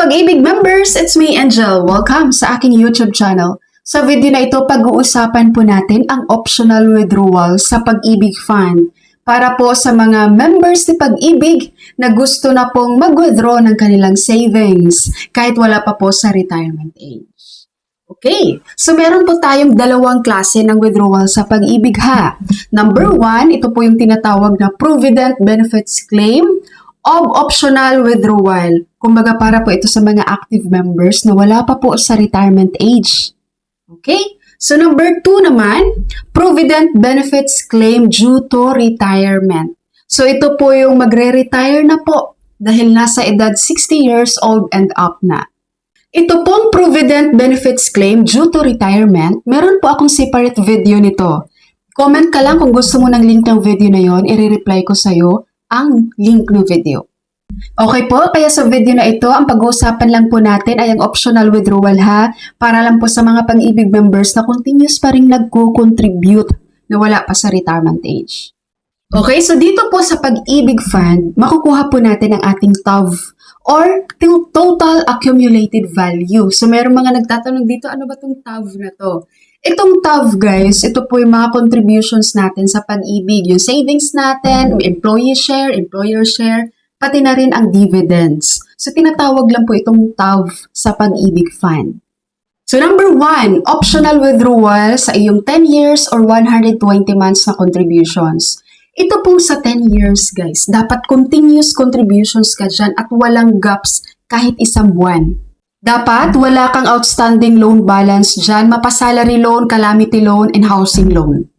Pag-ibig members, it's me, Angel. Welcome sa aking YouTube channel. Sa video na ito, pag-uusapan po natin ang optional withdrawal sa Pag-ibig Fund para po sa mga members ni Pag-ibig na gusto na pong mag-withdraw ng kanilang savings kahit wala pa po sa retirement age. Okay, so meron po tayong dalawang klase ng withdrawal sa Pag-ibig ha. Number 1, ito po yung tinatawag na Provident Benefits Claim of optional withdrawal. Kumbaga para po ito sa mga active members na wala pa po sa retirement age. Okay? So number 2 naman, Provident Benefits Claim due to retirement. So ito po yung magre-retire na po dahil nasa edad 60 years old and up na. Ito pong Provident Benefits Claim due to retirement, meron po akong separate video nito. Comment ka lang kung gusto mo ng link ng video na yon, i-reply ko sa'yo ang link ng video. Okay po, kaya sa video na ito, ang pag-uusapan lang po natin ay ang optional withdrawal ha, para lang po sa mga Pag-ibig members na continuous pa rin nagko-contribute na wala pa sa retirement age. Okay, so dito po sa Pag-ibig Fund, makukuha po natin ang ating TAV or Total Accumulated Value. So meron mga nagtatanong dito, ano ba itong TAV na to? Itong TAV guys, ito po yung mga contributions natin sa Pag-ibig. Yung savings natin, employee share, employer share, pati na rin ang dividends. So tinatawag lang po itong TAV sa Pag-ibig Fund. So number 1, optional withdrawal sa iyong 10 years or 120 months na contributions. Ito po sa 10 years guys, dapat continuous contributions ka dyan at walang gaps kahit isang buwan. Dapat wala kang outstanding loan balance dyan, mapa-salary loan, calamity loan, and housing loan.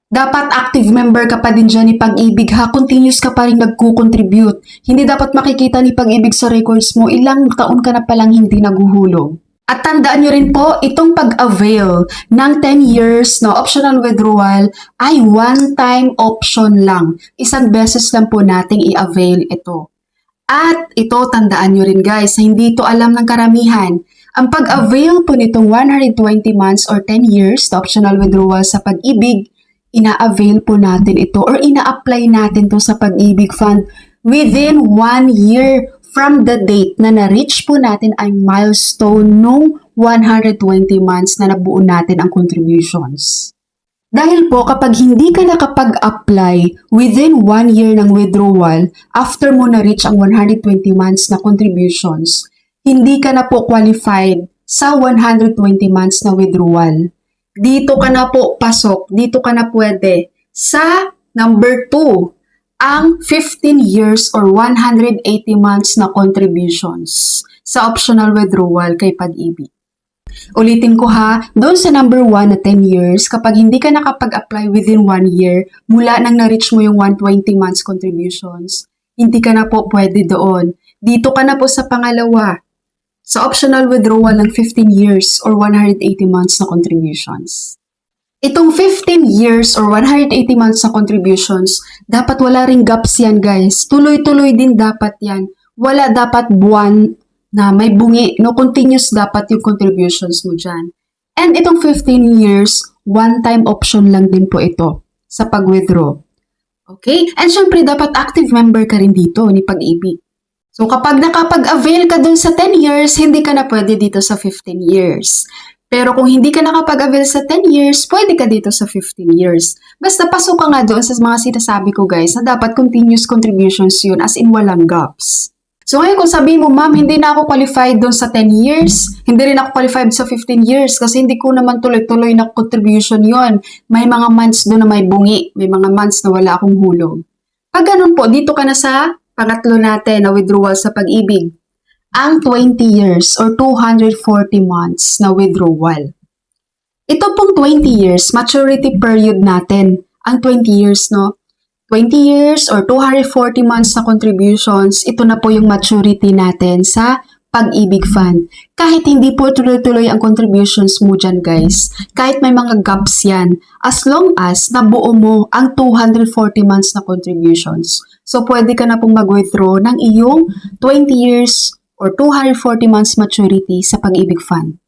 Dapat active member ka pa din dyan ni Pag-ibig ha, continuous ka pa rin nagko-contribute. Hindi dapat makikita ni Pag-ibig sa records mo, ilang taon ka na palang hindi naguhulog. At tandaan nyo rin po, itong pag-avail ng 10 years na optional withdrawal ay one-time option lang. Isang beses lang po nating i-avail ito. At ito, tandaan nyo rin guys, hindi ito alam ng karamihan. Ang pag-avail po nitong 120 months or 10 years na optional withdrawal sa Pag-ibig, ina-avail po natin ito or ina-apply natin to sa Pag-ibig Fund within 1 year from the date na na-reach po natin ang milestone nung 120 months na nabuo natin ang contributions. Dahil po kapag hindi ka nakapag-apply within 1 year ng withdrawal after mo na-reach ang 120 months na contributions, hindi ka na po qualified sa 120 months na withdrawal. Dito ka na po pasok, dito ka na pwede sa number 2, ang 15 years or 180 months na contributions sa optional withdrawal kay Pag-ibig. Ulitin ko ha, doon sa number 1 na 10 years, kapag hindi ka nakapag-apply within 1 year, mula nang na-reach mo yung 120 months contributions, hindi ka na po pwede doon. Dito ka na po sa pangalawa, sa optional withdrawal ng 15 years or 180 months na contributions. Itong 15 years or 180 months na contributions, dapat wala ring gaps yan guys. Tuloy-tuloy din dapat yan. Wala dapat buwan na may bungi, no, continuous dapat yung contributions mo dyan. And itong 15 years, one-time option lang din po ito sa pag-withdraw. Okay? And syempre, dapat active member ka rin dito ni Pag-ibig. So kapag nakapag-avail ka dun sa 10 years, hindi ka na pwede dito sa 15 years. Pero kung hindi ka nakapag-avail sa 10 years, pwede ka dito sa 15 years. Basta pasok ka nga doon sa mga sinasabi ko guys na dapat continuous contributions yun as in walang gaps. So ngayon kung sabihin mo, ma'am, hindi na ako qualified doon sa 10 years, hindi rin ako qualified sa 15 years kasi hindi ko naman tuloy-tuloy na contribution yon. May mga months doon na may bungi, may mga months na wala akong hulog. Pag ganun po, dito ka na sa pangatlo natin na withdrawal sa Pag-ibig. Ang 20 years or 240 months na withdrawal. Ito pong 20 years, maturity period natin. Ang 20 years, no? 20 years or 240 months na contributions, ito na po yung maturity natin sa Pag-ibig Fund. Kahit hindi po tuloy-tuloy ang contributions mo dyan guys, kahit may mga gaps yan, as long as nabuo mo ang 240 months na contributions. So pwede ka na pong mag-withdraw ng iyong 20 years or 240 months maturity sa Pag-ibig Fund.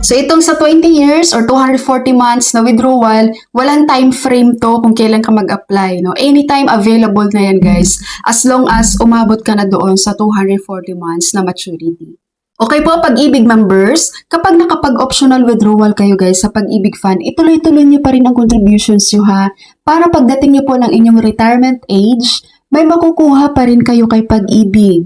So itong sa 20 years or 240 months na withdrawal, walang time frame to kung kailan ka mag-apply. No? Anytime available na yan guys, as long as umabot ka na doon sa 240 months na maturity. Okay po, Pag-ibig members, kapag nakapag-optional withdrawal kayo guys sa Pag-ibig Fund, ituloy-tuloy niyo pa rin ang contributions niyo ha. Para pagdating niyo po ng inyong retirement age, may makukuha pa rin kayo kay Pag-ibig.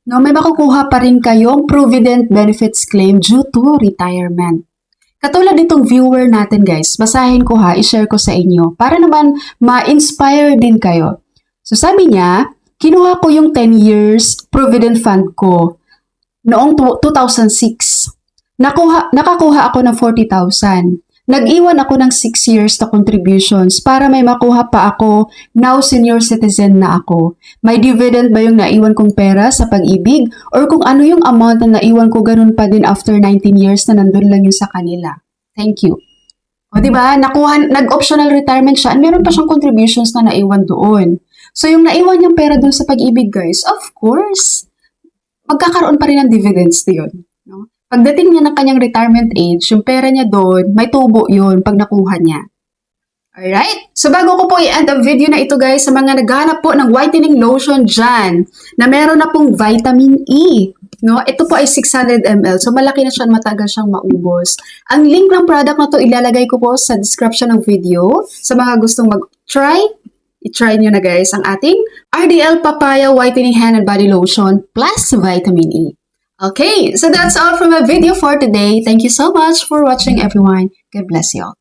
No, may makukuha pa rin kayong Provident Benefits Claim due to retirement. Katulad nitong viewer natin guys, basahin ko ha, i-share ko sa inyo para naman ma-inspire din kayo. So sabi niya, kinuha ko yung 10 years Provident Fund ko noong 2006. Nakakuha ako ng 40,000. Nag-iwan ako ng 6 years na contributions para may makuha pa ako, now senior citizen na ako. May dividend ba yung naiwan kong pera sa Pag-ibig? Or kung ano yung amount na naiwan ko, ganun pa din after 19 years na nandun lang yun sa kanila. Thank you. O diba, nag-optional retirement siya and meron pa siyang contributions na naiwan doon. So yung naiwan niyang pera doon sa Pag-ibig guys, of course, magkakaroon pa rin ng dividends yun. No? Pagdating niya ng kanyang retirement age, yung pera niya doon, may tubo yun pag nakuha niya. Alright? So bago ko po i-end ang video na ito guys, sa mga naghahanap po ng whitening lotion dyan, na meron na pong vitamin E. No? Ito po ay 600 ml. So malaki na siya, matagal siyang maubos. Ang link ng product na to ilalagay ko po sa description ng video. Sa mga gustong mag-try, i-try nyo na guys ang ating RDL Papaya Whitening Hand and Body Lotion plus Vitamin E. Okay, so that's all from my video for today. Thank you so much for watching everyone. God bless you all.